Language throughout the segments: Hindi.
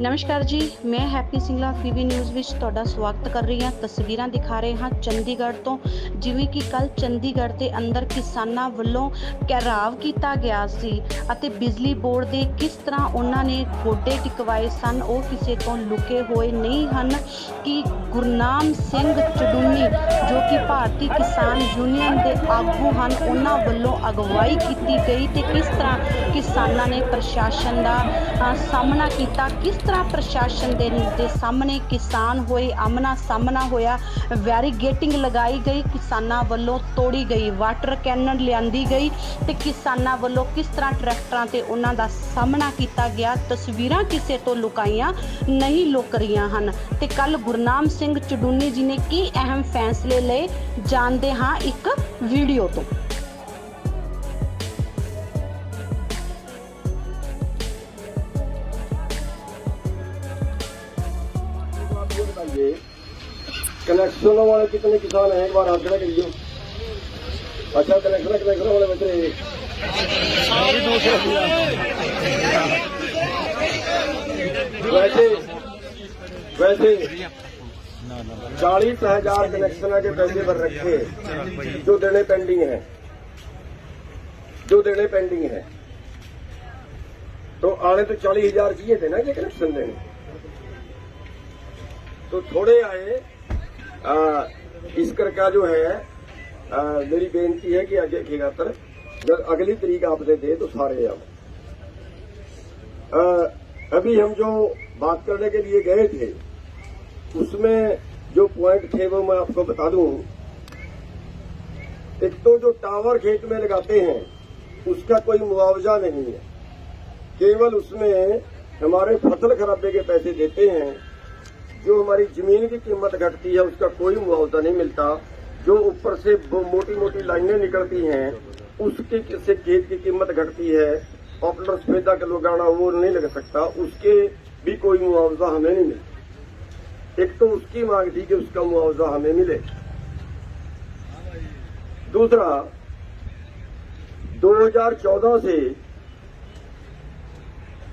नमस्कार जी, मैं हैप्पी सिंगला पीवी न्यूज़ ਵਿੱਚ ਤੁਹਾਡਾ ਸਵਾਗਤ ਕਰ ਰਹੀ ਹਾਂ। ਤਸਵੀਰਾਂ ਦਿਖਾ ਰਹੇ ਹਾਂ ਚੰਡੀਗੜ੍ਹ ਤੋਂ। ਜਿਵੇਂ ਕਿ ਕੱਲ ਚੰਡੀਗੜ੍ਹ ਦੇ ਅੰਦਰ ਕਿਸਾਨਾਂ ਵੱਲੋਂ ਘੇਰਾਵ ਕੀਤਾ ਗਿਆ ਸੀ ਅਤੇ ਬਿਜਲੀ ਬੋਰਡ ਦੇ ਕਿਸ ਤਰ੍ਹਾਂ ਉਹਨਾਂ ਨੇ ਗੋਡੇ ਟਿਕਵਾਏ ਸਨ, ਉਹ ਕਿਸੇ ਤੋਂ ਲੁਕੇ ਹੋਏ ਨਹੀਂ ਹਨ ਕਿ ਗੁਰਨਾਮ ਸਿੰਘ ਚੜੂਨੀ ਜੋ ਕਿ ਭਾਰਤੀ ਕਿਸਾਨ ਯੂਨੀਅਨ ਦੇ ਆਗੂ ਹਨ, ਉਹਨਾਂ ਵੱਲੋਂ ਅਗਵਾਈ ਕੀਤੀ ਗਈ ਤੇ ਕਿਸ ਤਰ੍ਹਾਂ ਕਿਸਾਨਾਂ ਨੇ ਪ੍ਰਸ਼ਾਸਨ ਦਾ ਸਾਹਮਣਾ ਕੀਤਾ, किस तरह प्रशासन के सामने किसान होए, आमना सामना होया, बैरीगेटिंग लगाई गई, किसानां वालों तोड़ी गई, वाटर कैनन लियांदी गई ते किसानां वालों किस तरह ट्रैक्टरां ते उन्हां दा सामना किया गया। तस्वीरां किसे तो लुकाईयां नहीं लुक रहीआं हन ते कल गुरनाम सिंह चड़ूनी जी ने की अहम फैसले लए, जानते हाँ एक वीडियो तो। कनेक्शन वाले कितने किसान हैं, एक बार हाथ खड़ा करिए। अच्छा, कनेक्शन वाले बच्चे वैसे 40,000 कनेक्शन के पैसे भर रखे जो देने पेंडिंग है, तो आने तो 40,000 चाहिए थे ना ये कनेक्शन देने, तो थोड़े आए। इस करके जो है मेरी बेनती है कि आगे खातर जब अगली तरीक आपसे दे तो सारे आओ। अभी हम जो बात करने के लिए गए थे उसमें जो पॉइंट थे वो मैं आपको बता दूं। एक तो जो टावर खेत में लगाते हैं उसका कोई मुआवजा नहीं है, केवल उसमें हमारे फसल खराबे के पैसे देते हैं। जो हमारी जमीन की कीमत घटती है उसका कोई मुआवजा नहीं मिलता। जो ऊपर से मोटी मोटी लाइनें निकलती हैं उसके से खेत की कीमत घटती है, पॉपुलर सफेदा का लगाना वो नहीं लग सकता, उसके भी कोई मुआवजा हमें नहीं मिलता। एक तो उसकी मांग थी कि उसका मुआवजा हमें मिले। दूसरा, 2014 से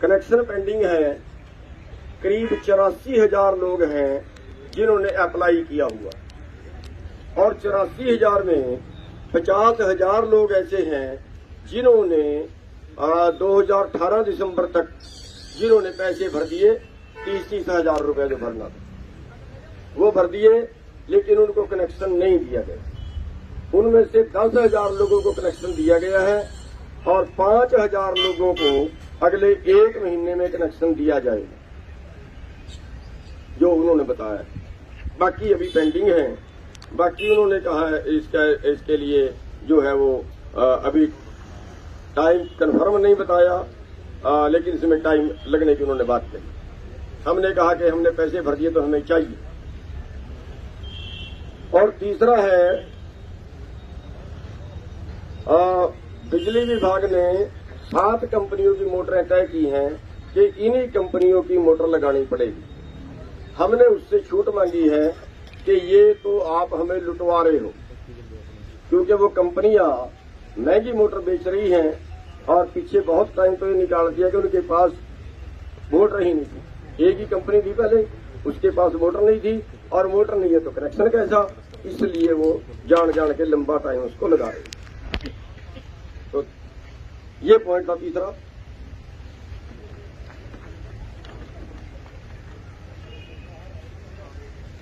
कनेक्शन पेंडिंग है, करीब 84,000 लोग हैं जिन्होंने अप्लाई किया हुआ, और 84,000 में 50,000 लोग ऐसे हैं जिन्होंने 2018 दिसंबर तक जिन्होंने पैसे भर दिए। 30,000 रुपए जो भरना था वो भर दिए, लेकिन उनको कनेक्शन नहीं दिया गया। उनमें से 10,000 लोगों को कनेक्शन दिया गया है और 5,000 लोगों को अगले 1 महीने में कनेक्शन दिया जाएगा, जो उन्होंने बताया। बाकी अभी पेंडिंग है। बाकी उन्होंने कहा है इसके लिए जो है वो अभी टाइम कंफर्म नहीं बताया, लेकिन इसमें टाइम लगने की उन्होंने बात कही। हमने कहा कि हमने पैसे भर दिए तो हमें चाहिए। और तीसरा है, बिजली विभाग ने 7 कंपनियों की मोटरें तय की हैं कि इन्हीं कंपनियों की मोटर लगानी पड़ेगी। हमने उससे छूट मांगी है कि ये तो आप हमें लुटवा रहे हो, क्योंकि वो कंपनियां महंगी मोटर बेच रही हैं और पीछे बहुत टाइम तो ये निकाल दिया कि उनके पास मोटर ही नहीं थी। एक ही कंपनी थी पहले, उसके पास मोटर नहीं थी, और मोटर नहीं है तो कनेक्शन कैसा, इसलिए वो जान के लंबा टाइम उसको लगा रहे। तो ये पॉइंट था तीसरा।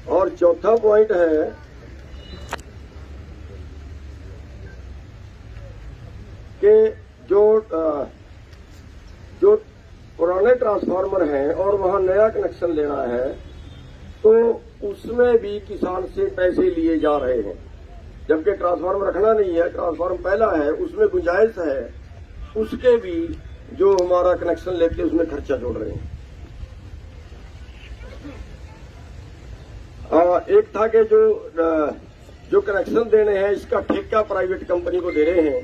और चौथा पॉइंट है कि जो पुराने ट्रांसफार्मर हैं और वहां नया कनेक्शन लेना है, तो उसमें भी किसान से पैसे लिए जा रहे हैं, जबकि ट्रांसफार्मर रखना नहीं है, ट्रांसफार्मर पहला है, उसमें गुंजाइश है, उसके भी जो हमारा कनेक्शन लेके उसमें खर्चा जोड़ रहे हैं। एक था कि जो कनेक्शन देने हैं इसका ठेका प्राइवेट कंपनी को दे रहे हैं,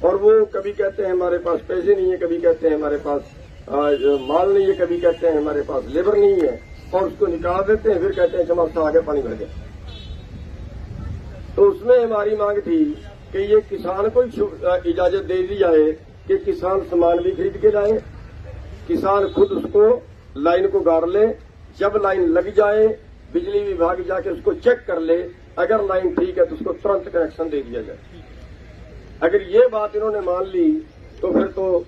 और वो कभी कहते हैं हमारे पास पैसे नहीं है, कभी कहते हैं हमारे पास माल नहीं है, कभी कहते हैं हमारे पास लेबर नहीं है, और उसको निकाल देते हैं, फिर कहते हैं चमकता आगे पानी भर गया। तो उसमें हमारी मांग थी कि ये किसान को इजाजत दे दी जाए कि किसान सामान भी खरीद के लाए, किसान खुद उसको लाइन को गाड़ ले, जब लाइन लग जाए बिजली विभाग जाके उसको चेक कर ले, अगर लाइन ठीक है तो उसको तुरंत कनेक्शन दे दिया जाए। अगर ये बात इन्होंने मान ली तो फिर तो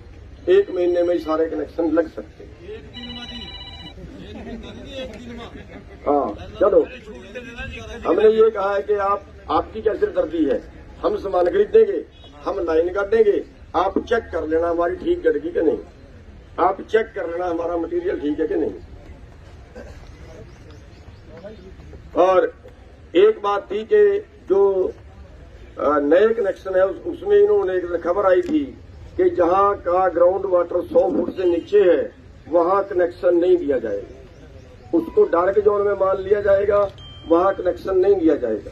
1 महीने में ही सारे कनेक्शन लग सकते हैं। हाँ चलो, हमने ये कहा है कि आपकी क्या सिरदर्दी है, हम सामान खरीदेंगे, हम लाइन काटेंगे, आप चेक कर लेना हमारी ठीक गड़गी कि नहीं, आप चेक कर लेना हमारा मटेरियल ठीक है कि नहीं। और एक बात थी कि जो नए कनेक्शन है उसमें इन्होंने एक खबर आई थी कि जहां का ग्राउंड वाटर 100 फुट से नीचे है वहां कनेक्शन नहीं दिया जाएगा, उसको डार्क जोन में मान लिया जाएगा, वहां कनेक्शन नहीं दिया जाएगा।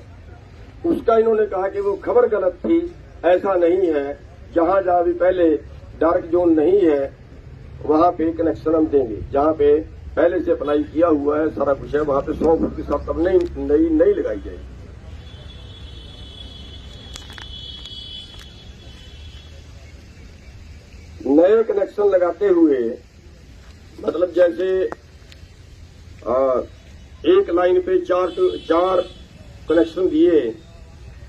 उसका इन्होंने कहा कि वो खबर गलत थी, ऐसा नहीं है, जहां भी पहले डार्क जोन नहीं है वहां पे कनेक्शन हम देंगे, जहां पे पहले से अप्लाई किया हुआ है सारा कुछ है वहां पे 100 फुट की शर्त अब नहीं लगाई जाएगी। नए कनेक्शन लगाते हुए मतलब जैसे एक लाइन पे चार कनेक्शन दिए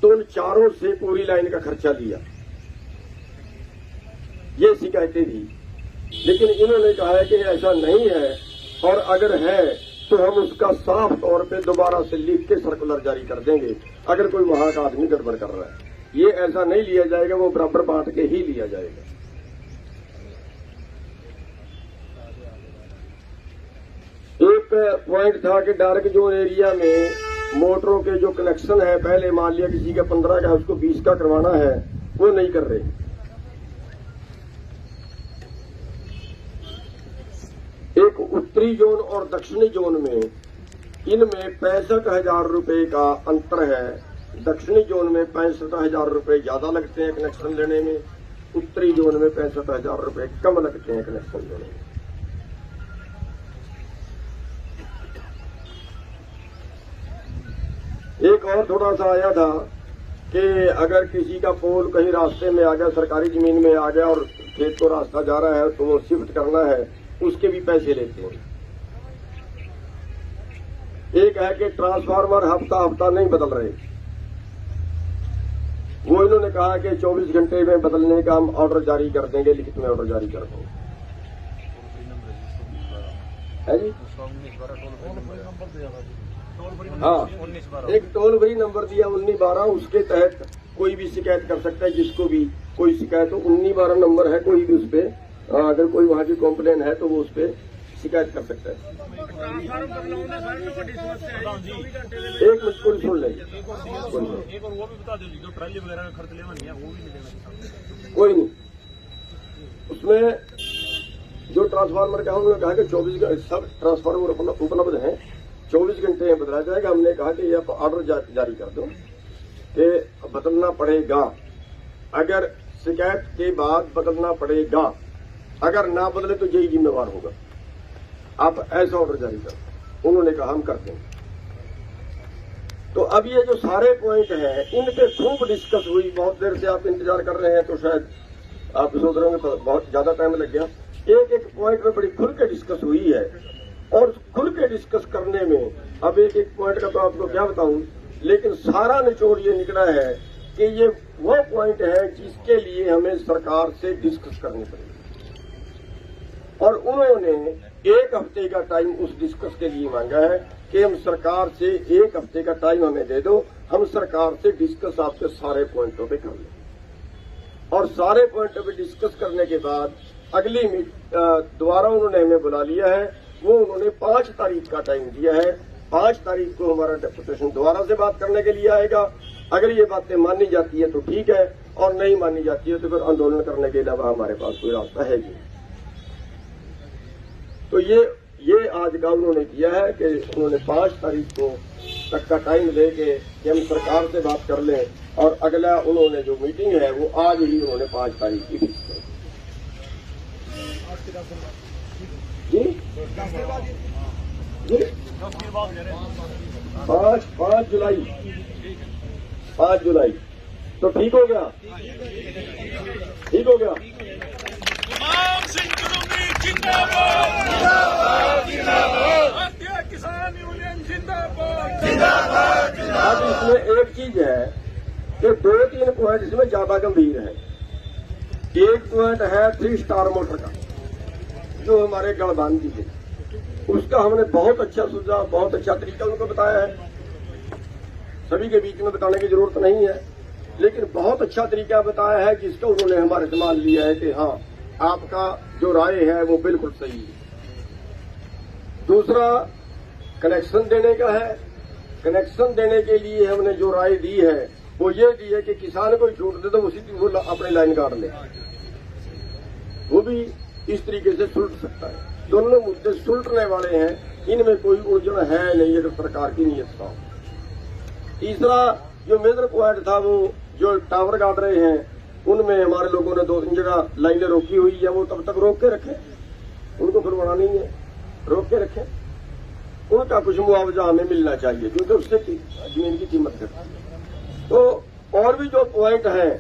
तो उन चारों से पूरी लाइन का खर्चा लिया, ये शिकायतें थी। लेकिन इन्होंने कहा है कि ऐसा नहीं है, और अगर है तो हम उसका साफ तौर पे दोबारा से लिख के सर्कुलर जारी कर देंगे अगर कोई वहां का आदमी गड़बड़ कर रहा है। ये ऐसा नहीं लिया जाएगा, वो बराबर बांट के ही लिया जाएगा। एक पॉइंट था कि डार्क जोन एरिया में मोटरों के जो कनेक्शन है, पहले मान लिया किसी का 15 का उसको 20 का करवाना है, वो नहीं कर रहे। एक उत्तरी जोन और दक्षिणी जोन में इनमें 65,000 रुपए का अंतर है। दक्षिणी जोन में 65,000 रुपए ज्यादा लगते हैं कनेक्शन लेने में, उत्तरी जोन में 65,000 रुपए कम लगते हैं कनेक्शन लेने में। एक और थोड़ा सा आया था कि अगर किसी का पोल कहीं रास्ते में आ गया, सरकारी जमीन में आ गया और खेत को रास्ता जा रहा है तो वो शिफ्ट करना है, उसके भी पैसे लेते हैं। एक है कि ट्रांसफार्मर हफ्ता नहीं बदल रहे, वो इन्होंने कहा कि 24 घंटे में बदलने का हम ऑर्डर जारी कर देंगे, लिखित में ऑर्डर जारी कर देंगे। है जी, हाँ, एक टोल फ्री नंबर दिया 1912, उसके तहत कोई भी शिकायत कर सकता है, जिसको भी कोई शिकायत हो। 1912 नंबर है, कोई भी उस पे अगर कोई वहाँ की कॉम्प्लेन है तो वो उस पर शिकायत कर सकता है। एक मिनट को सुन लेंगे, कोई नहीं। उसमें जो ट्रांसफार्मर का उन्होंने कहा कि 24 सब ट्रांसफार्मर उपलब्ध हैं, 24 घंटे में बदला जाएगा। हमने कहा कि यह ऑर्डर जारी कर दो कि बदलना पड़ेगा, अगर शिकायत के बाद बदलना पड़ेगा, अगर ना बदले तो यही जिम्मेवार होगा। आप ऐसा ऑर्डर जारी करो। उन्होंने कहा हम करते हैं। तो अब ये जो सारे पॉइंट हैं इन पे खूब डिस्कस हुई, बहुत देर से आप इंतजार कर रहे हैं तो शायद आप सोच रहे होंगे बहुत ज्यादा टाइम लग गया। एक पॉइंट में बड़ी खुल के डिस्कस हुई है, और खुल के डिस्कस करने में अब एक पॉइंट का तो आपको क्या बताऊं, लेकिन सारा निचोड़ ये निकला है कि ये वो पॉइंट है जिसके लिए हमें सरकार से डिस्कस करनी पड़ेगी, और उन्होंने 1 हफ्ते का टाइम उस डिस्कस के लिए मांगा है कि हम सरकार से 1 हफ्ते का टाइम हमें दे दो, हम सरकार से डिस्कस आपके सारे पॉइंटों पे कर लें। और सारे पॉइंटों पे डिस्कस करने के बाद अगली दोबारा उन्होंने हमें बुला लिया है। वो उन्होंने 5 तारीख का टाइम दिया है। 5 तारीख को हमारा डेपुटेशन दोबारा से बात करने के लिए आएगा। अगर ये बातें मानी जाती है तो ठीक है, और नहीं मानी जाती है तो फिर आंदोलन करने के अलावा हमारे पास कोई रास्ता है नहीं। तो ये आज का उन्होंने किया है कि उन्होंने 5 तारीख को तक का टाइम दे के कि हम सरकार से बात कर लें, और अगला उन्होंने जो मीटिंग है वो आज ही उन्होंने 5 तारीख की फिक्स कर जी जी 5 जुलाई 5 जुलाई तो ठीक हो गया, ठीक हो गया। गुलाम सिंह कुलूनी जिंदाबाद, भारतीय किसान यूनियन जिंदाबाद। अब इसमें एक चीज है कि 2-3 पॉइंट इसमें ज्यादा गंभीर है। एक पॉइंट है 3 स्टार मोटर का, जो हमारे गढ़बांधी है, उसका हमने बहुत अच्छा सुझाव, बहुत अच्छा तरीका उनको बताया है। सभी के बीच में बताने की जरूरत नहीं है, लेकिन बहुत अच्छा तरीका बताया है जिसका उन्होंने हमारे से मान लिया है कि हाँ, आपका जो राय है वो बिल्कुल सही है। दूसरा कनेक्शन देने का है। कनेक्शन देने के लिए हमने जो राय दी है वो ये दी है कि किसान को छूट दे तो उसी दिन वो अपनी लाइन काट ले, वो भी इस तरीके से सुलट सकता है। दोनों मुद्दे सुलटने वाले हैं, इनमें कोई उलझन है नहीं अगर सरकार की नीयत का। तीसरा जो मेजर पॉइंट था, वो जो टावर काट रहे हैं उनमें हमारे लोगों ने 2-3 जगह लाइनें रोकी हुई है, वो तब तक रोक के रखें, उनको फिर बढ़ाना नहीं है, रोक के रखें। उनका कुछ मुआवजा हमें मिलना चाहिए क्योंकि उससे जमीन की कीमत घटती है। तो और भी जो पॉइंट हैं,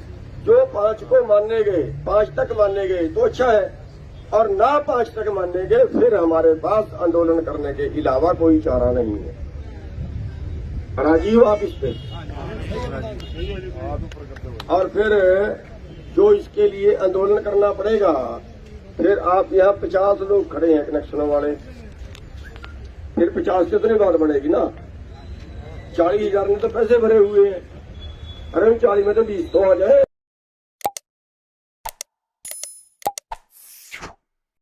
जो 5 को मानने गए, 5 तक मानने गए तो अच्छा है, और ना 5 तक मानने गए फिर हमारे पास आंदोलन करने के अलावा कोई चारा नहीं है। राजीव आप इस पे, और फिर जो इसके लिए आंदोलन करना पड़ेगा, फिर आप यहाँ 50 लोग खड़े हैं कनेक्शनों वाले, फिर 50 से उतनी बात बढ़ेगी ना। 40,000 में तो पैसे भरे हुए हैं, अरे 40 में तो 20 तो आ जाए।